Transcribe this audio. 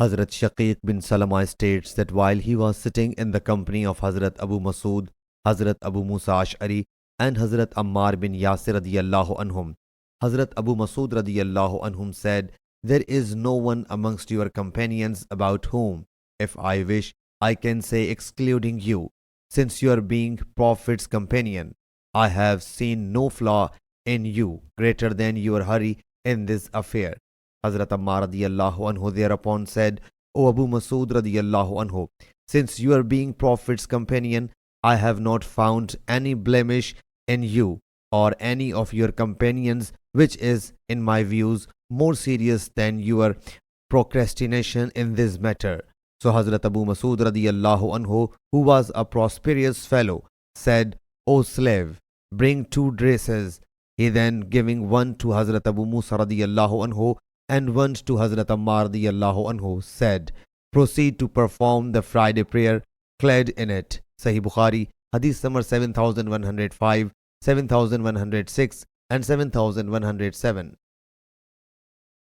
Hazrat Shaqiq bin Salama states that while he was sitting in the company of Hazrat Abu Masud, Hazrat Abu Moosa Ash'ari, and Hazrat Ammar bin Yasir radiyallahu anhum, Hazrat Abu Masud radiyallahu anhum said, "There is no one amongst your companions about whom, if I wish, I can say excluding you, since you are being Prophet's companion. I have seen no flaw in you greater than your hurry in this affair." Hazrat Ammar radiyallahu anhu thereupon said, "O Abu Masud radiyallahu anhu, since you are being Prophet's companion, I have not found any blemish in you or any of your companions which is, in my views, more serious than your procrastination in this matter." So Hazrat Abu Masud radiyallahu anhu, who was a prosperous fellow, said, "O slave, bring 2 dresses." He then, giving one to Hazrat Abu Moosa radiyallahu anhu and one to Hazrat Ammar radiyallahu anhu, said, "Proceed to perform the Friday prayer clad in it." Sahih Bukhari, Hadith number 7105, 7106 and 7107.